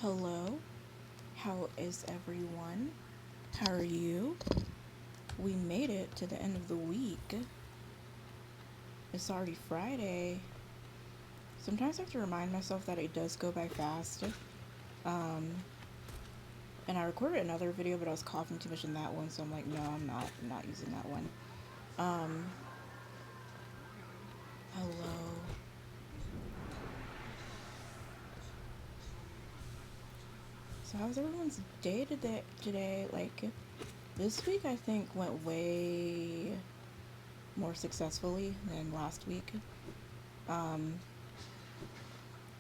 Hello, how is everyone? How are you? We made it to the end of the week. It's already Friday. Sometimes I have to remind myself that it does go by fast. Um, and I recorded another video, but I was coughing too much in that one, so I'm like, no, I'm not using that one. Um, Hello. So how's everyone's day today? Like, this week I think went way more successfully than last week. Um,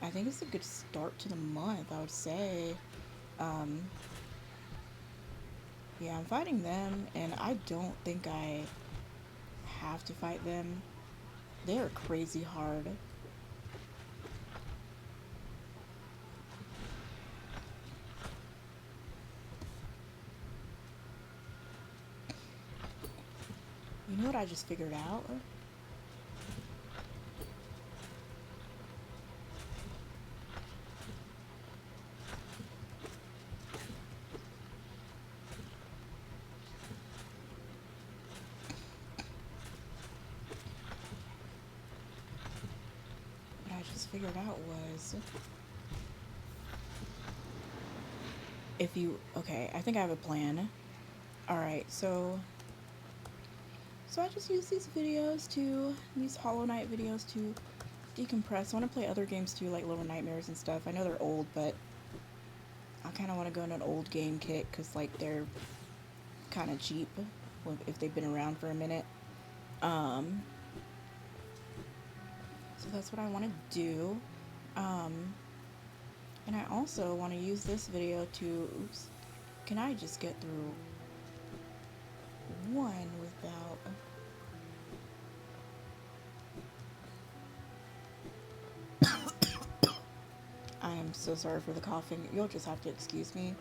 I think it's a good start to the month, I would say. Um, yeah, I'm fighting them, and I don't think I have to fight them. They are crazy hard. You know what I just figured out? What I just figured out was if you okay, I think I have a plan. Alright, so I just use these Hollow Knight videos to decompress. I want to play other games too, like Little Nightmares and stuff. I know they're old, but I kind of want to go in an old game kit because like they're kind of cheap if they've been around for a minute. Um, so that's what I want to do. Um, and I also want to use this video to, oops, can I just get through one without, I am so sorry for the coughing. You'll just have to excuse me.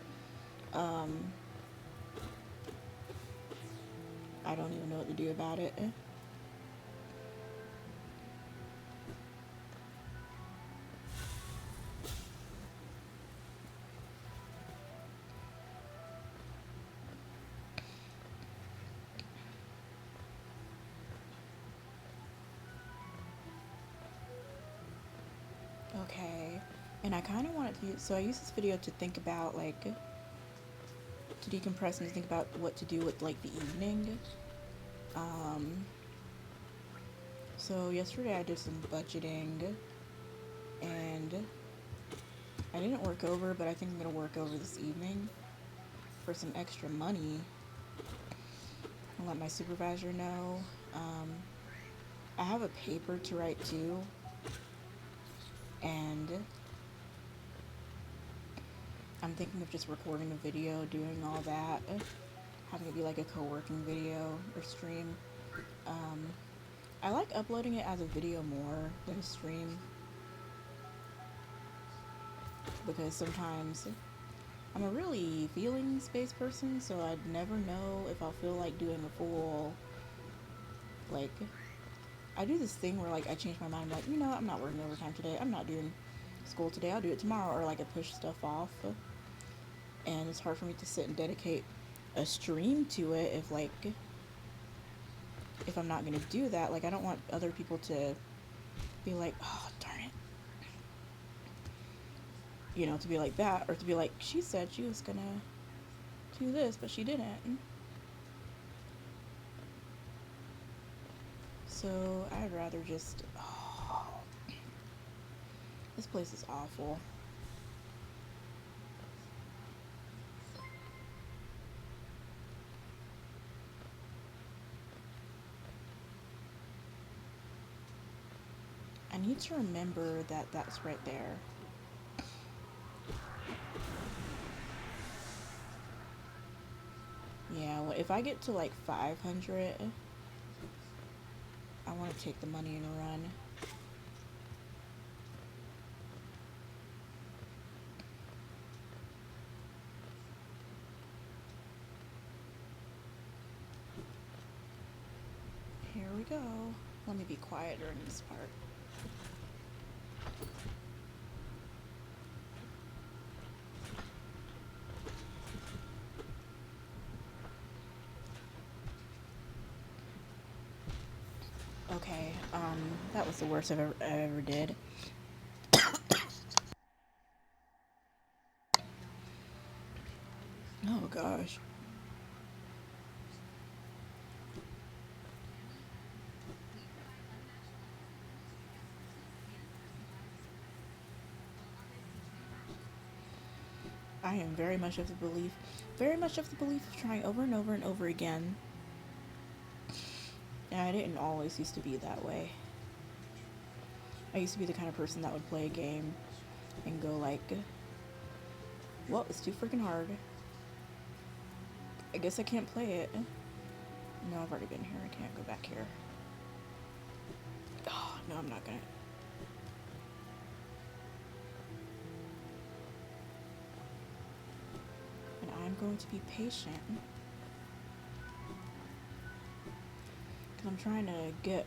Um, I don't even know what to do about it. Okay. And I kind of wanted to use, so I use this video to think about, like, to decompress and to think about what to do with, like, the evening. Um, so yesterday I did some budgeting, and I didn't work over, but I think I'm going to work over this evening for some extra money. I'll let my supervisor know. I have a paper to write too, and I'm thinking of just recording a video, doing all that, having it be like a co-working video or stream. Um, I like uploading it as a video more than a stream because sometimes I'm a really feelings-based person, so I'd never know if I'll feel like doing a full, like, I do this thing where, like, I change my mind, I'm like, I'm not working overtime today, I'm not doing school today, I'll do it tomorrow, or, like, I push stuff off, and it's hard for me to sit and dedicate a stream to it if I'm not gonna do that. Like, I don't want other people to be like, oh, darn it. To be like that, or to be like, she said she was gonna do this, but she didn't. So I'd rather just, oh, this place is awful. I need to remember that that's right there. Yeah, well, if I get to like 500, I want to take the money and run. Here we go. Let me be quiet during this part. Okay, that was the worst I ever did. Oh gosh. I am very much of the belief of trying over and over and over again. And I didn't always used to be that way. I used to be the kind of person that would play a game and go like, well, it's too freaking hard. I guess I can't play it. No, I've already been here. I can't go back here. Oh, no, I'm not gonna. And I'm going to be patient. Because I'm trying to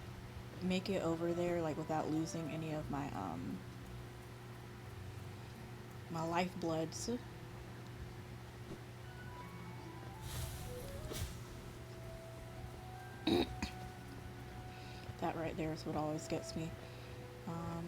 make it over there, like, without losing any of my lifebloods. That right there is what always gets me. Um,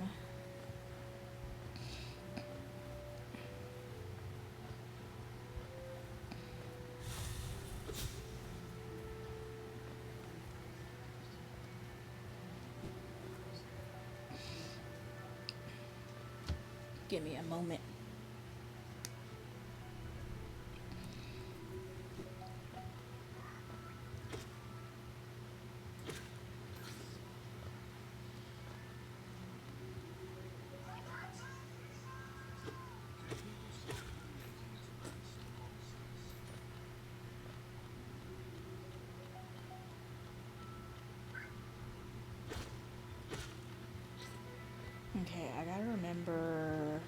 Give me a moment. Okay, I gotta remember.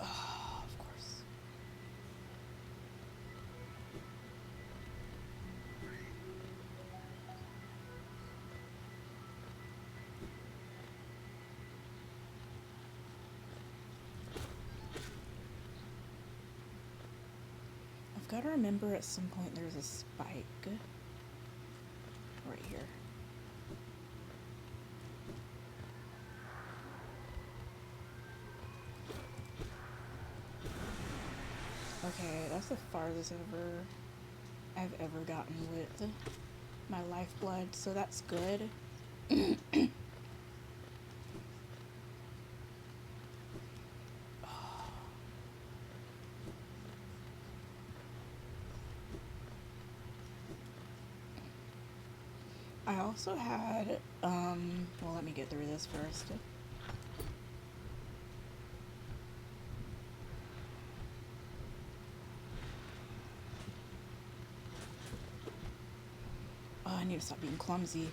Oh, of course. I've got to remember at some point there's a spike right here. Okay, that's the farthest I've ever gotten with my lifeblood, so that's good. I also had, well, let me get through this first. Oh, I need to stop being clumsy.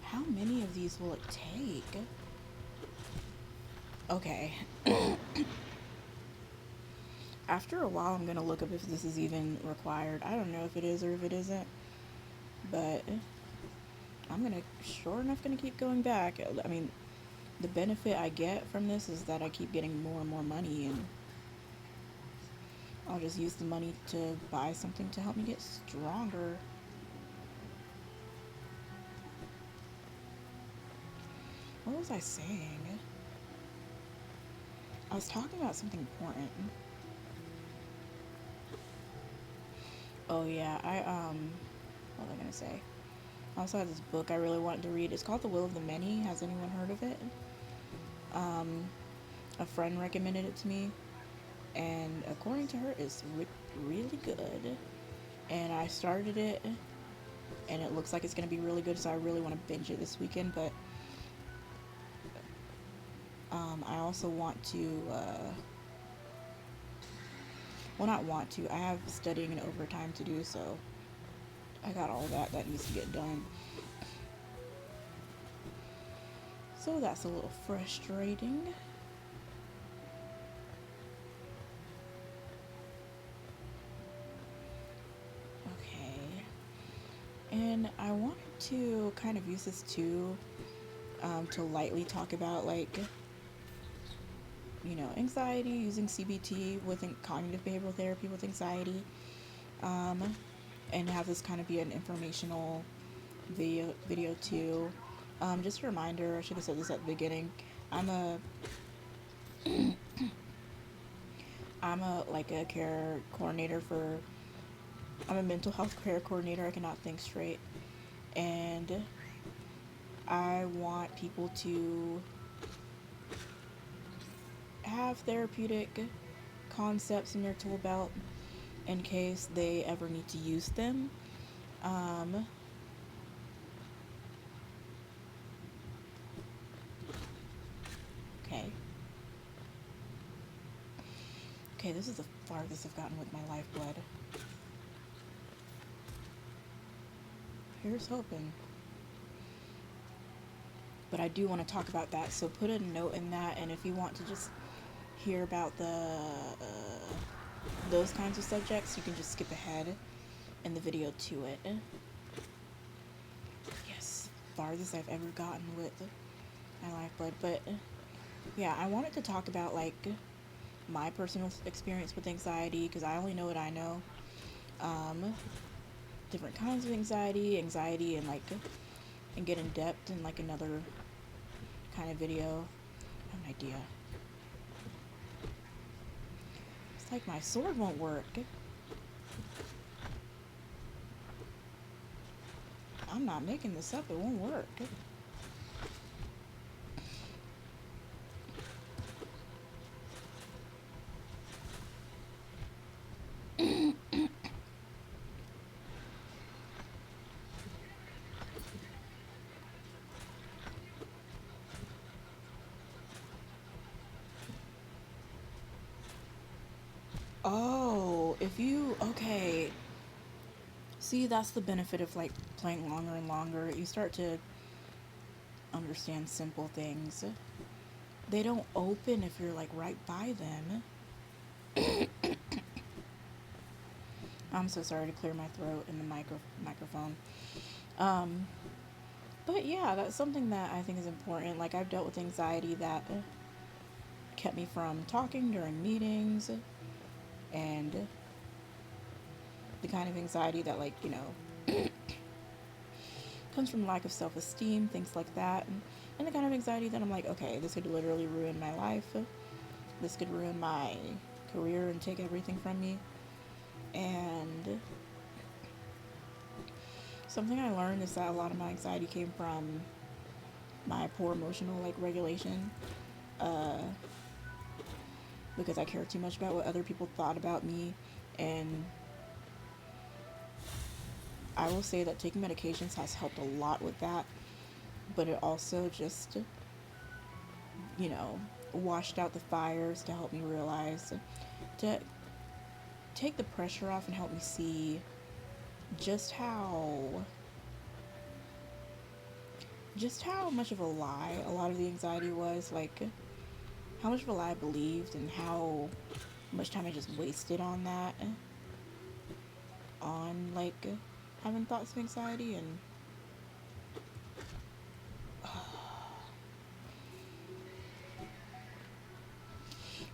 How many of these will it take? Okay. After a while, I'm gonna look up if this is even required. I don't know if it is or if it isn't, but I'm gonna keep going back. I mean, the benefit I get from this is that I keep getting more and more money, and I'll just use the money to buy something to help me get stronger. What was I saying? I was talking about something important. Oh yeah, what was I gonna say? I also had this book I really wanted to read. It's called The Will of the Many. Has anyone heard of it? Um, a friend recommended it to me, and according to her, it's really good. And I started it, and it looks like it's gonna be really good. So I really want to binge it this weekend. But I also want to. Well, not want to. I have studying and overtime to do, so I got all that needs to get done. So that's a little frustrating. Okay. And I wanted to kind of use this too, to lightly talk about like anxiety, using CBT with cognitive behavioral therapy with anxiety, um, and have this kind of be an informational video too. Just a reminder, I should have said this at the beginning. I'm a I'm a like a care coordinator for I'm a mental health care coordinator. I cannot think straight. And I want people to have therapeutic concepts in their tool belt in case they ever need to use them. Um, okay. Okay, this is the farthest I've gotten with my lifeblood. Here's hoping. But I do want to talk about that, so put a note in that, and if you want to just hear about those kinds of subjects, you can just skip ahead in the video to it. Yes, farthest I've ever gotten with my lifeblood. But yeah, I wanted to talk about like my personal experience with anxiety because I only know what I know. Um, Different kinds of anxiety, and get in depth in like another kind of video. I have an idea. It's like my sword won't work. I'm not making this up. It won't work. Oh, if you okay. See, that's the benefit of like playing longer and longer. You start to understand simple things. They don't open if you're like right by them. I'm so sorry to clear my throat in the microphone. Um, but yeah, that's something that I think is important. Like I've dealt with anxiety that kept me from talking during meetings, and the kind of anxiety that comes from lack of self-esteem, things like that, and the kind of anxiety that I'm like, okay, this could literally ruin my life. This could ruin my career and take everything from me. And something I learned is that a lot of my anxiety came from my poor emotional regulation, uh, because I cared too much about what other people thought about me. And I will say that taking medications has helped a lot with that, but it also just, you know, washed out the fires to help me realize, to take the pressure off and help me see just how much of a lie a lot of the anxiety was, like how much of a lie I believed and how much time I just wasted on that, on having thoughts of anxiety and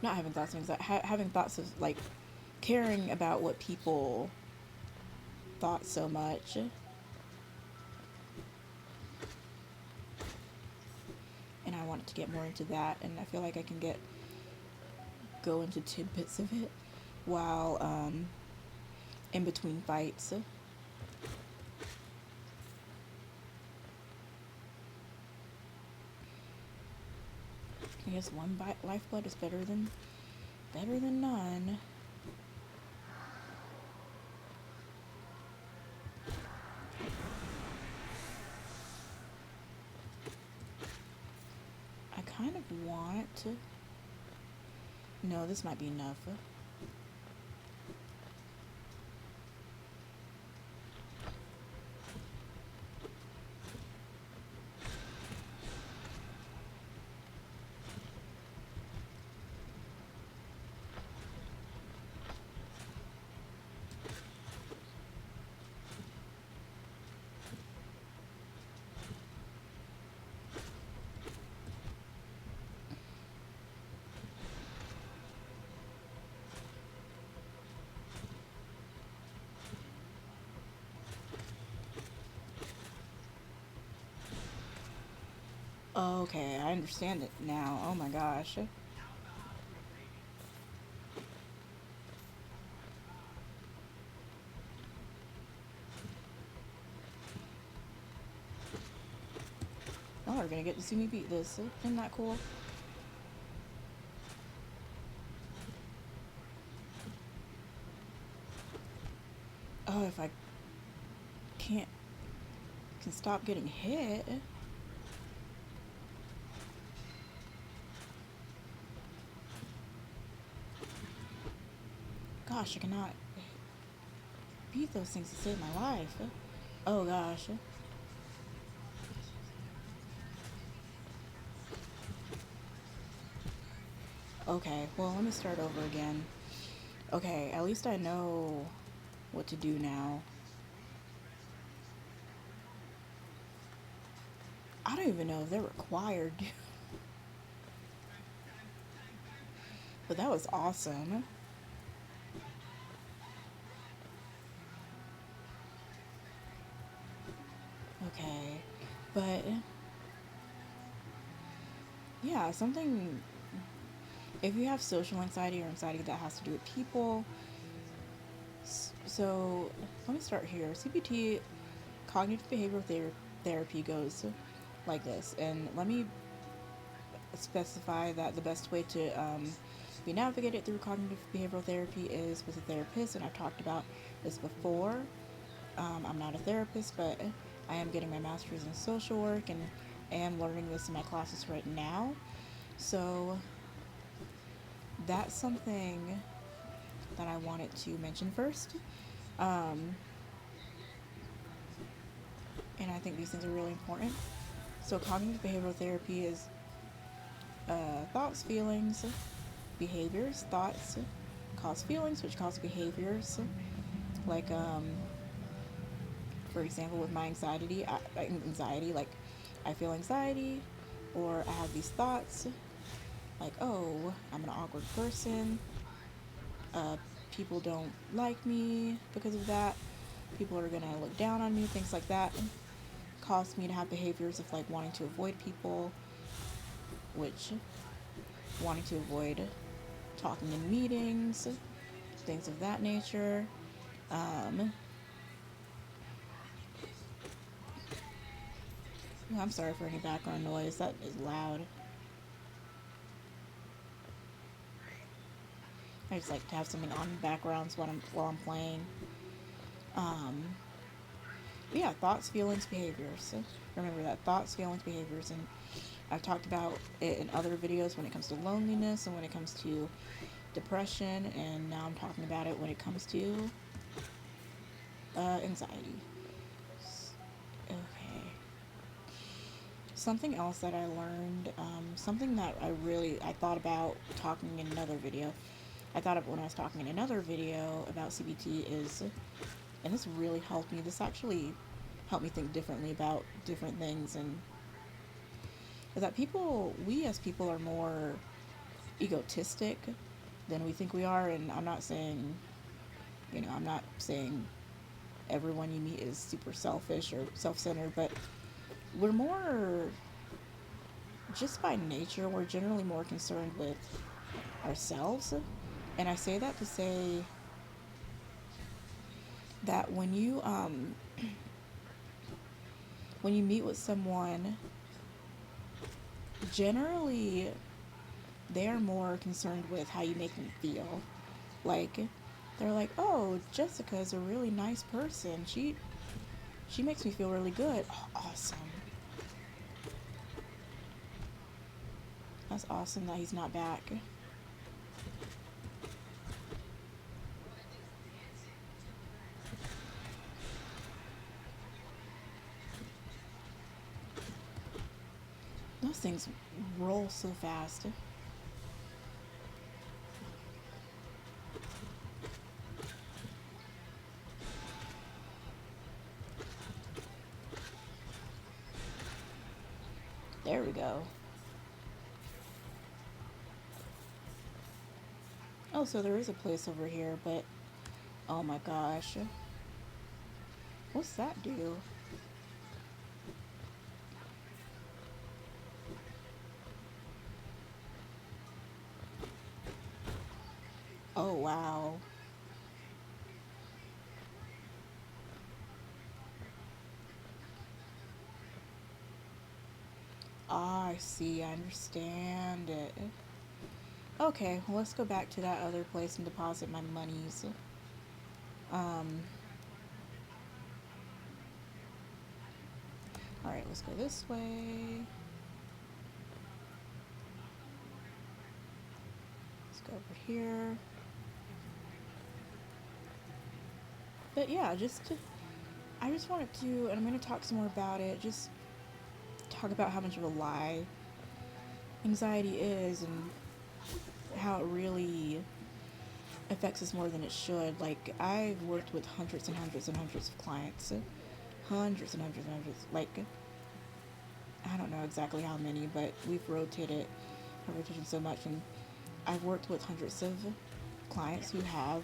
not having thoughts of anxiety, having thoughts of caring about what people thought so much. And I wanted to get more into that, and I feel like I can go into tidbits of it while in between fights. I guess one lifeblood is better than none. I kind of want to. No, this might be enough. Okay, I understand it now. Oh my gosh. Y'all are gonna get to see me beat this. Isn't that cool? Oh, if I can't can stop getting hit. Gosh, I cannot beat those things to save my life. Oh gosh. Okay, well, let me start over again. Okay, at least I know what to do now. I don't even know if they're required, but that was awesome. Okay, but yeah, something. If you have social anxiety or anxiety that has to do with people, so let me start here. CBT, cognitive behavioral therapy, goes like this, and let me specify that the best way to be navigated through cognitive behavioral therapy is with a therapist, and I've talked about this before. I'm not a therapist, but I am getting my master's in social work and am learning this in my classes right now. So that's something that I wanted to mention first. Um, and I think these things are really important. So, cognitive behavioral therapy is thoughts, feelings, behaviors. Thoughts cause feelings, which cause behaviors. Like, for example, with my anxiety, like I feel anxiety, or I have these thoughts, like, oh, I'm an awkward person. Uh, People don't like me because of that. People are gonna look down on me, things like that. Cause me to have behaviors of like wanting to avoid people, which wanting to avoid talking in meetings, things of that nature. Um, I'm sorry for any background noise. That is loud. I just like to have something on in the backgrounds while I'm playing. Um, but yeah, thoughts, feelings, behaviors. Remember that thoughts, feelings, behaviors, and I've talked about it in other videos when it comes to loneliness and when it comes to depression, and now I'm talking about it when it comes to anxiety. Okay. Something else that I learned, something that I thought about talking in another video. I thought of when I was talking in another video about CBT is, and this really helped me. This actually helped me think differently about different things, and is that we as people are more egotistic than we think we are. And I'm not saying everyone you meet is super selfish or self-centered, but we're more, just by nature, we're generally more concerned with ourselves. And I say that to say that when you meet with someone, generally they are more concerned with how you make them feel. Like, they're like, "Oh, Jessica is a really nice person. She makes me feel really good." Oh, awesome. That's awesome that he's not back. Those things roll so fast. There we go. Oh, so there is a place over here, but oh my gosh. What's that do? Wow. Ah, I see. I understand it. Okay, well, let's go back to that other place and deposit my monies. Um, alright, let's go this way. Let's go over here. But yeah, I just wanted to, and I'm going to talk some more about it, just talk about how much of a lie anxiety is and how it really affects us more than it should. Like, I've worked with hundreds and hundreds and hundreds of clients. Hundreds and hundreds and hundreds. Like, I don't know exactly how many, but we've rotated so much, and I've worked with hundreds of clients who have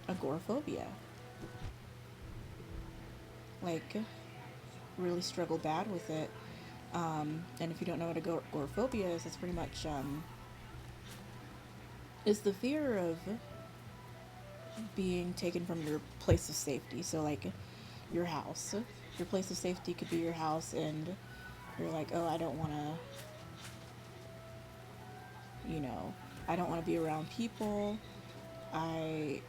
agoraphobia. Like, really struggle bad with it. And if you don't know what agoraphobia is, it's pretty much, it's the fear of being taken from your place of safety. So, like, your house. Your place of safety could be your house, and you're like, oh, I don't want to, I don't want to be around people. I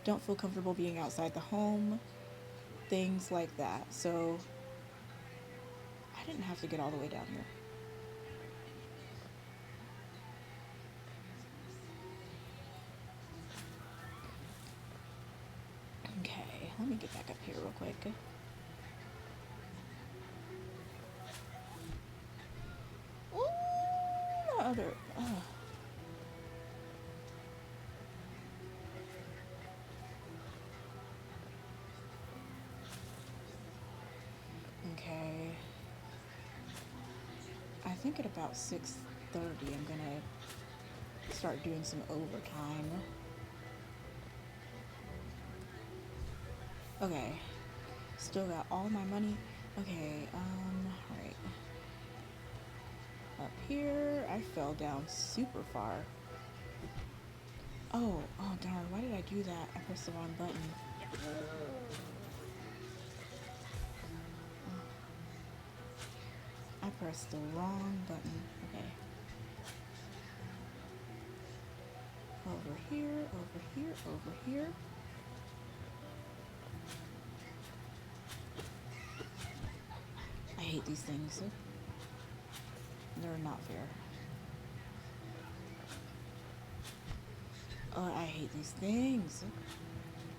don't feel comfortable being outside the home. Things like that. So, I didn't have to get all the way down here. Okay, let me get back up here real quick. Ooh, the other. Okay. I think at about 6:30, I'm gonna start doing some overtime. Okay. Still got all my money. Okay, alright. Up here, I fell down super far. Oh darn, why did I do that? I pressed the wrong button. I pressed the wrong button. Okay. Over here, over here, over here. I hate these things. They're not fair. Oh, I hate these things.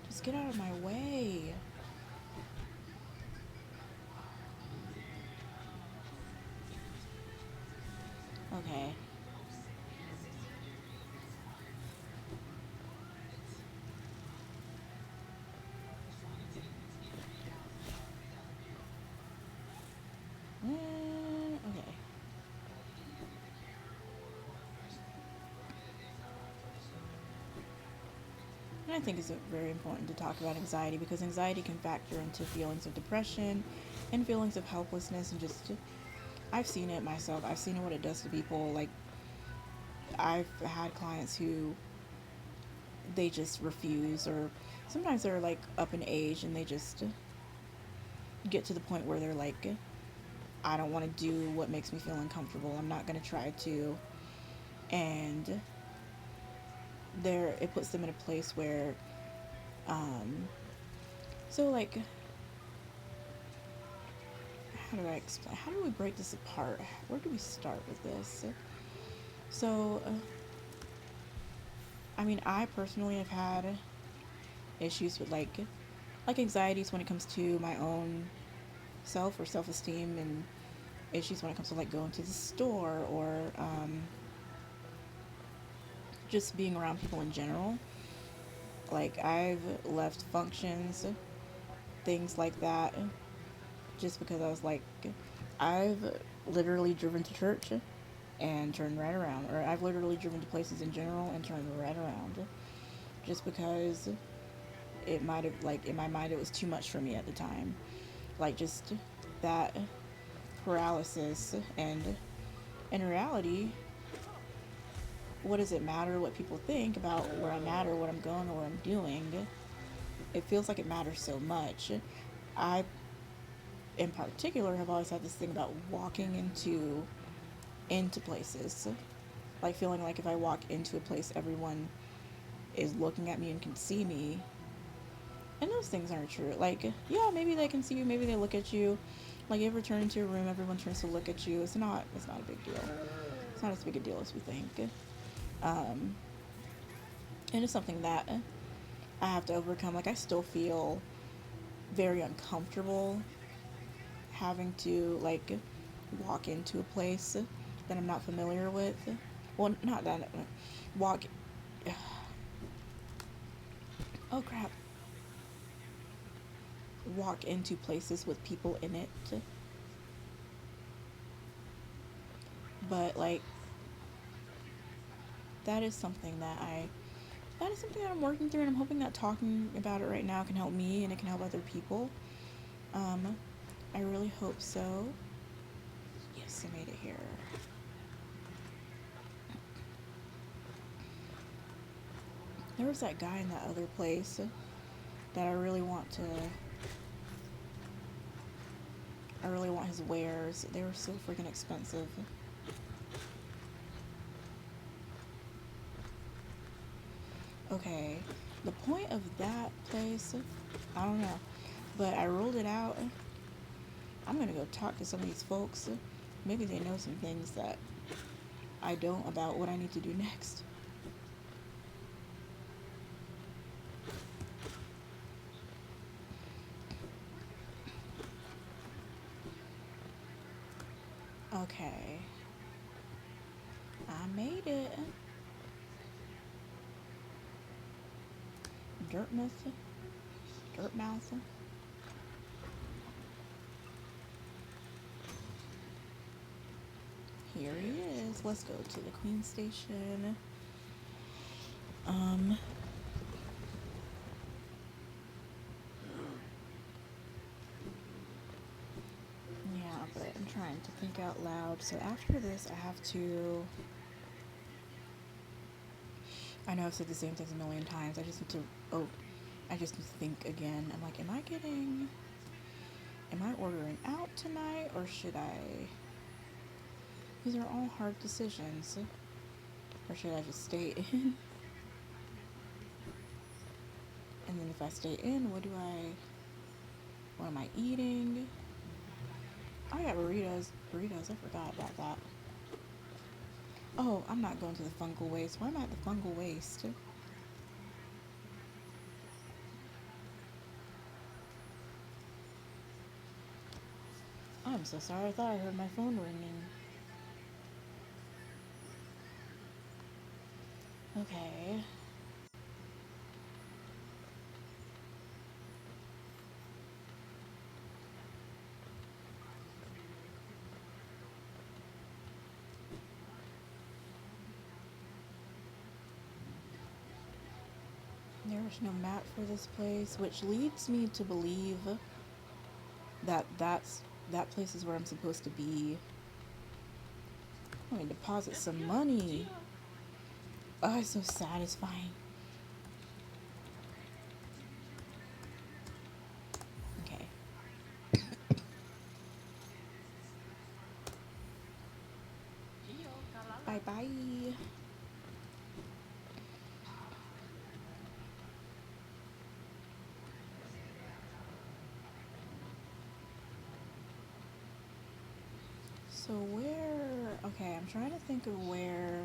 Just get out of my way. Okay. Okay. And I think it's very important to talk about anxiety, because anxiety can factor into feelings of depression and feelings of helplessness, and just, I've seen it myself. I've seen what it does to people. Like, I've had clients who they just refuse, or sometimes they're like up in age and they just get to the point where they're like, I don't want to do what makes me feel uncomfortable. I'm not going to try to. And it puts them in a place where, so like, how do we break this apart? Where do we start with this? So, I mean, I personally have had issues with like anxieties when it comes to my own self or self-esteem, and issues when it comes to like going to the store, or just being around people in general. Like, I've left functions, things like that, just because I was like, I've literally driven to church and turned right around, or I've literally driven to places in general and turned right around, just because it might have, like, in my mind it was too much for me at the time, like, just that paralysis. And in reality, what does it matter what people think about where I'm at or what I'm going or what I'm doing? It feels like it matters so much. I, in particular, have always had this thing about walking into places, like feeling like if I walk into a place, everyone is looking at me and can see me. And those things aren't true. Like, yeah, maybe they can see you, maybe they look at you. Like, you ever turn into a room, everyone turns to look at you. It's not a big deal. It's not as big a deal as we think. Um, and it's something that I have to overcome. Like, I still feel very uncomfortable having to, like, walk into a place that I'm not familiar with. Well, not that. Walk. Oh, crap. Walk into places with people in it. But, like, that is something that I'm working through, and I'm hoping that talking about it right now can help me and it can help other people. Um, I really hope so. Yes, I made it here. There was that guy in that other place that I really want his wares. They were so freaking expensive. Okay, the point of that place, I don't know, but I ruled it out. I'm gonna go talk to some of these folks. Maybe they know some things that I don't about what I need to do next. Okay, I made it. Dirtmouth, Dirtmouth. Here he is. Let's go to the Queen Station. Um, yeah, but I'm trying to think out loud. So after this, I have to. I know I've said the same things a million times. I just need to. Oh, I just need to think again. I'm like, am I ordering out tonight or should I? These are all hard decisions. Or should I just stay in? And then if I stay in, what am I eating? I got burritos. Burritos, I forgot about that. Oh, I'm not going to the fungal waste. Why am I at the fungal waste? I'm so sorry. I thought I heard my phone ringing. Okay. There's no map for this place, which leads me to believe that place is where I'm supposed to be. Let me deposit some money. Oh, it's so satisfying. Okay. Bye bye. So where? Okay, I'm trying to think of where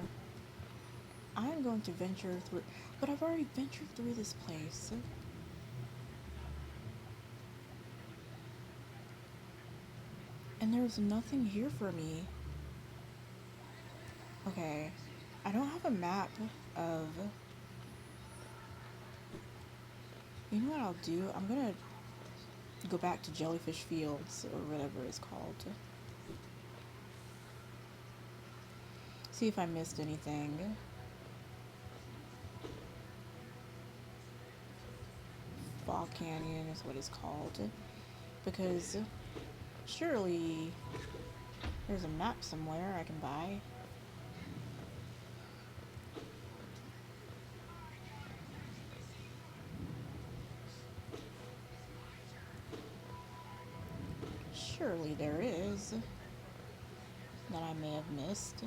I'm going to venture through, but I've already ventured through this place. And there's nothing here for me. Okay. I don't have a map of. You know what I'll do? I'm gonna go back to Jellyfish Fields or whatever it's called. See if I missed anything. Fall Canyon is what it's called. Because surely there's a map somewhere I can buy. Surely there is that I may have missed.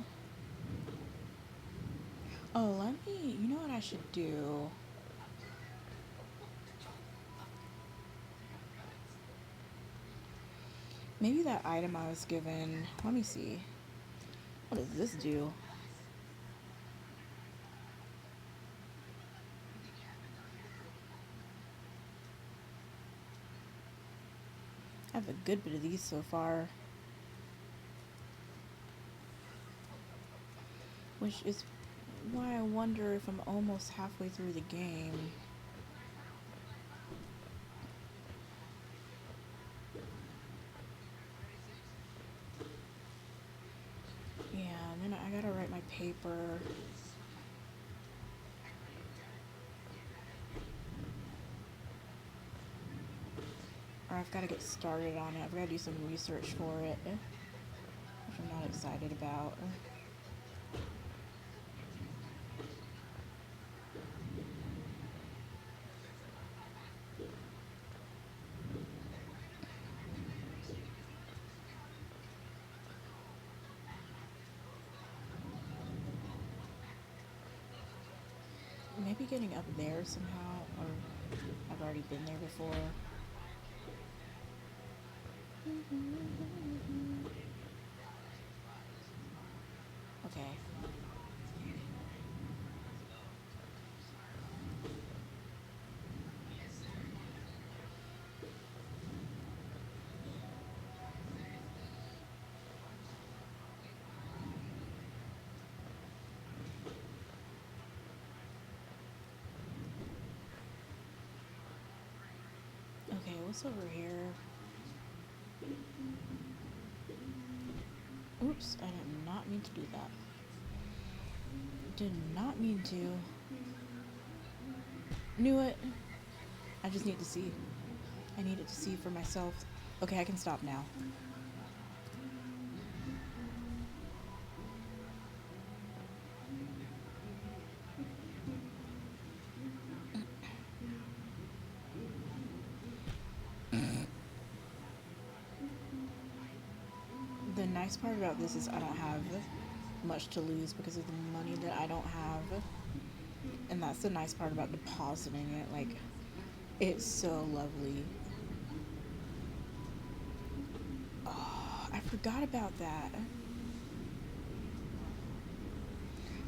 Oh, let me. You know what I should do? Maybe that item I was given. Let me see. What does this do? I have a good bit of these so far. Which is why I wonder if I'm almost halfway through the game. Yeah, and then I gotta write my paper. Or I've gotta get started on it. I've gotta do some research for it, which I'm not excited about. Maybe getting up there somehow, or I've already been there before. Okay. Okay, what's over here? Oops, I did not mean to do that. Did not mean to. Knew it. I just need to see. I needed to see for myself. Okay, I can stop now. The nice part about this is I don't have much to lose because of the money that I don't have. And that's the nice part about depositing it. Like, it's so lovely. Oh, I forgot about that.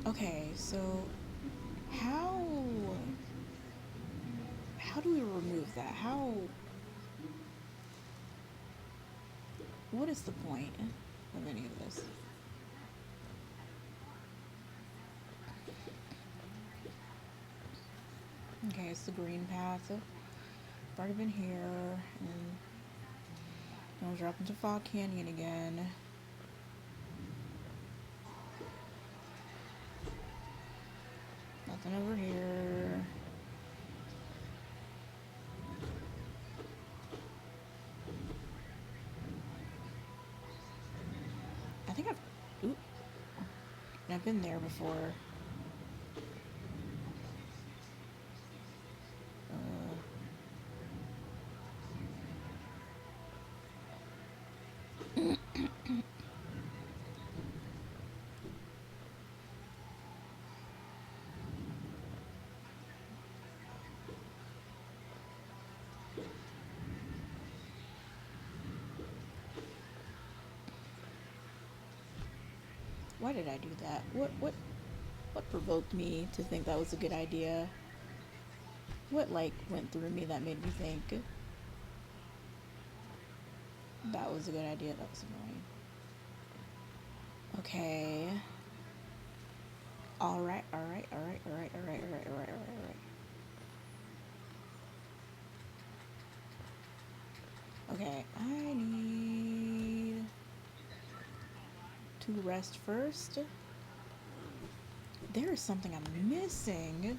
Okay, so how how do we remove that? What is the point of any of this? Okay, it's the green path. I've already been here, and I'll drop into Fog Canyon again. Nothing over here. I think I've been there before. Why did I do that? What provoked me to think that was a good idea? What like went through me that made me think that was a good idea? That was annoying. Okay. Alright, alright, alright, alright, alright, alright, alright, alright, alright. Okay, I need to rest first. There is something I'm missing.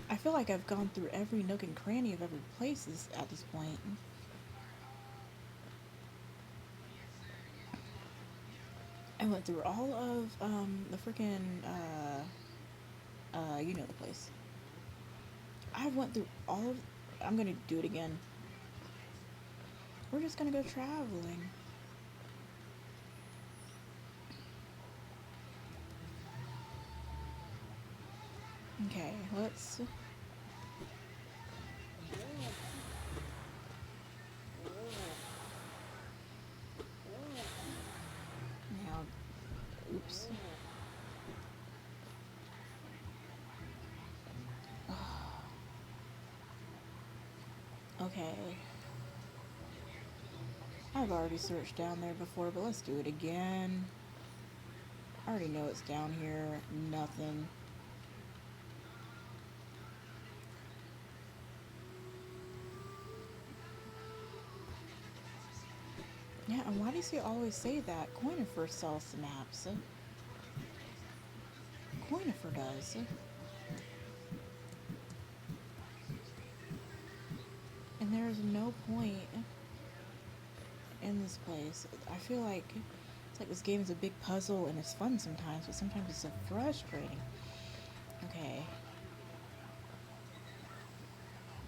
I feel like I've gone through every nook and cranny of every place at this point. I went through all of the freaking you know the place. I went through all of. I'm gonna do it again. We're just gonna go traveling. Okay, let's... Now, oops. Okay. I've already searched down there before, but let's do it again. I already know it's down here. Nothing. Yeah, and why does he always say that? Coinifer sells maps. Coinifer does. And there's no point in this place. I feel like it's like this game is a big puzzle and it's fun sometimes, but sometimes it's so frustrating. Okay.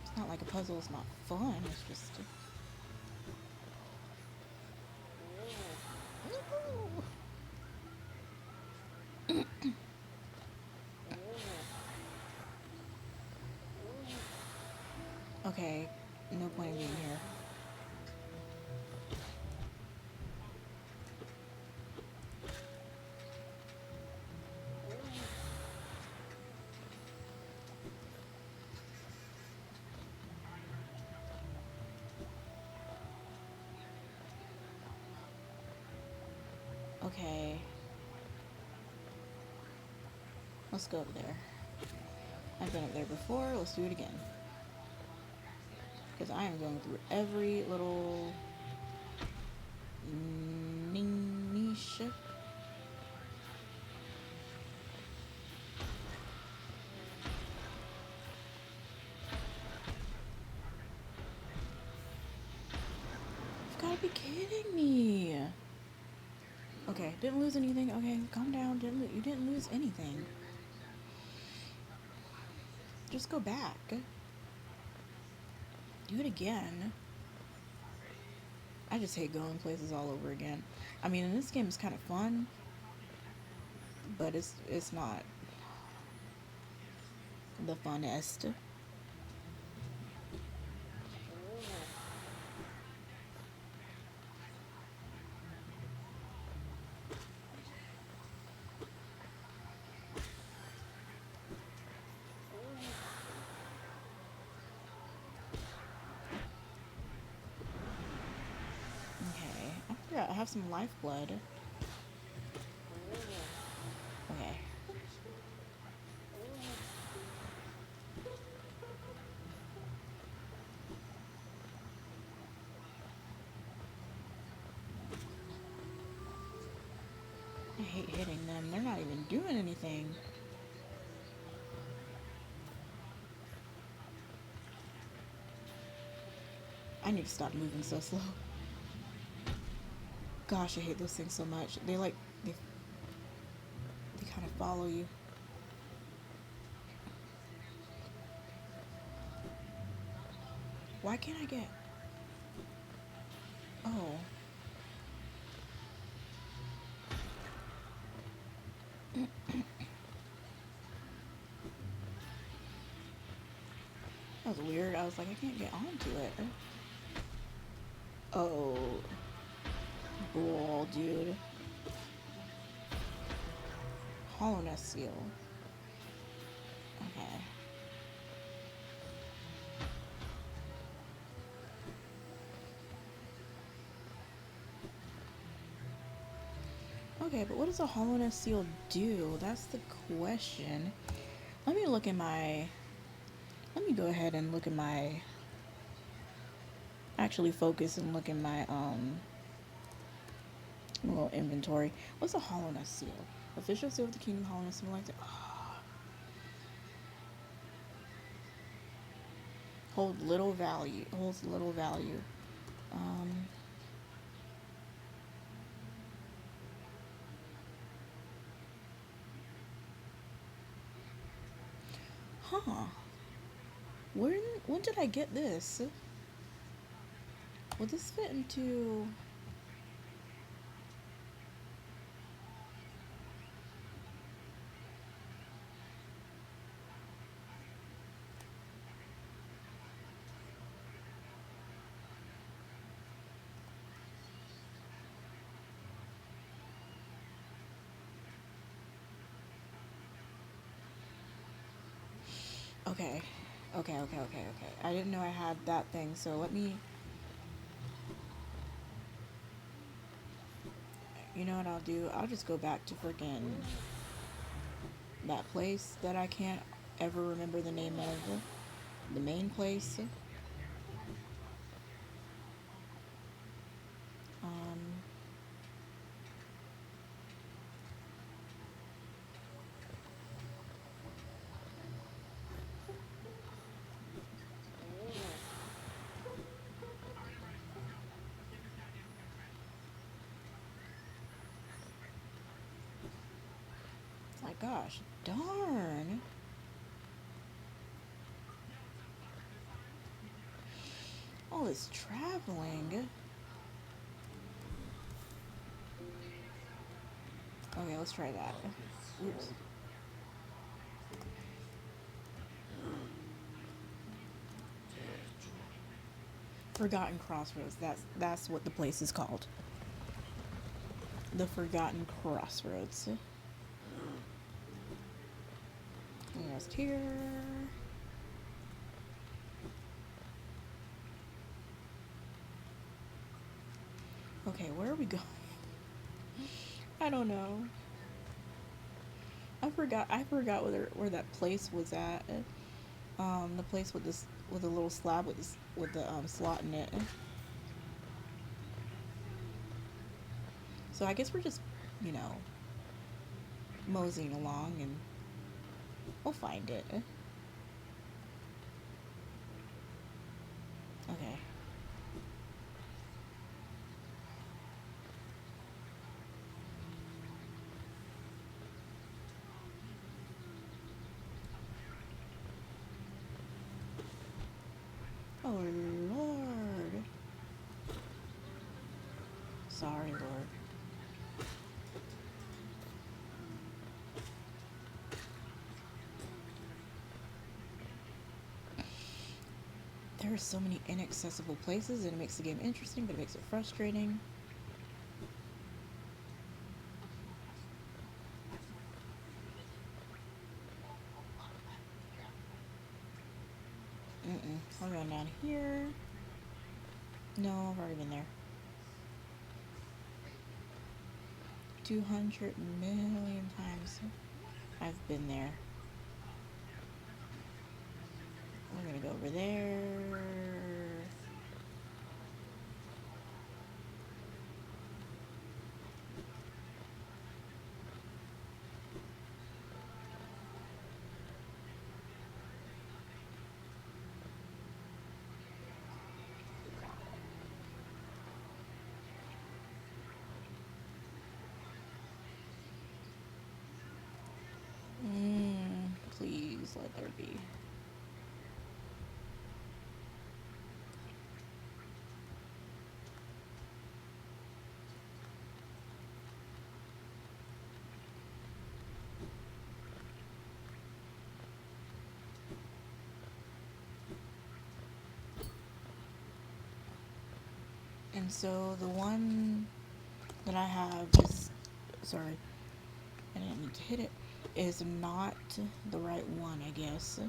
It's not like a puzzle is not fun, it's just... Okay, no point in being here. Okay. Let's go up there. I've been up there before, let's do it again. Because I am going through every little niche. You've got to be kidding me. Okay, didn't lose anything. Okay, calm down. You didn't lose anything. Just go back. Do it again. I just hate going places all over again. I mean, this game is kind of fun, but it's not the funnest. Okay, I forgot I have some lifeblood. Okay. I hate hitting them. They're not even doing anything. I need to stop moving so slow. Gosh, I hate those things so much. They kind of follow you. Why can't I get... Oh. That was weird. I was like, I can't get onto it. Oh. Bull, dude. Hollowness seal. Okay. Okay, but what does a hollowness seal do? That's the question. Let me look in my... Let me go ahead and look in my... Actually focus and look in my, little inventory. What's a hollowness seal? Official seal of the kingdom, hollowness seal like that. Oh. Holds little value. Huh. When did I get this? Will this fit into... Okay. Okay. I didn't know I had that thing, so let me... You know what I'll do? I'll just go back to freaking that place that I can't ever remember the name of. The main place. Um, my gosh, darn. All this traveling. Okay, let's try that. Oops. Forgotten Crossroads. That's what the place is called. The Forgotten Crossroads. Just here. Okay, where are we going? I don't know. I forgot where that place was at. The place with this with a little slab with the slot in it. So I guess we're just, you know, moseying along and we'll find it. Okay. Oh Lord. Sorry, Lord. There are so many inaccessible places and it makes the game interesting, but it makes it frustrating. I'll run down here. No, I've already been there. 200 million times I've been there. We're gonna go over there. Please let there be. And so the one that I have is, sorry, I didn't mean to hit it, is not the right one, I guess.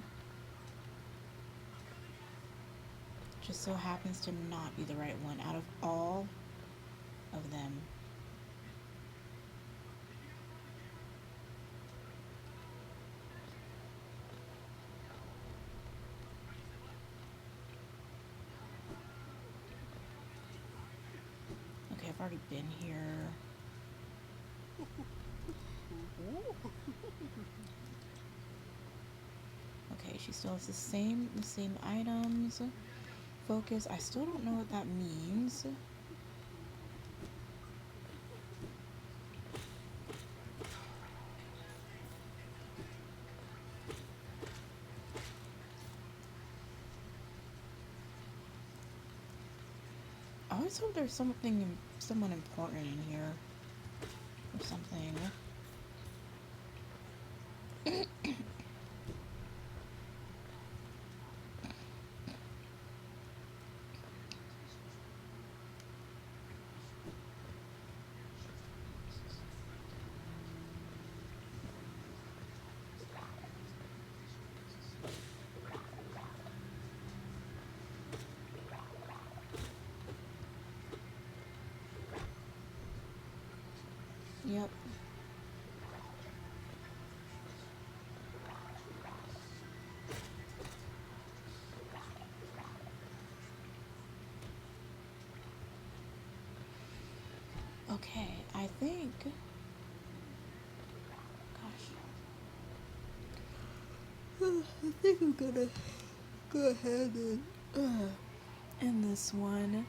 Just so happens to not be the right one out of all of them. Okay, I've already been here. Okay, she still has the same items. Focus. I still don't know what that means. I always hope there's someone important in here or something. Yep. Okay, I think. Gosh. I think I'm gonna go ahead and end this one.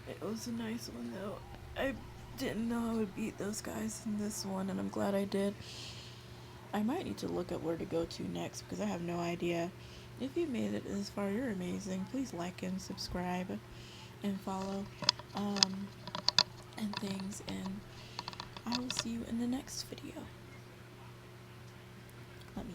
It was a nice one though. I didn't know I would beat those guys in this one, and I'm glad I did. I might need to look up where to go to next because I have no idea. If you made it this far, you're amazing. Please like and subscribe and follow and things, and I will see you in the next video. Let me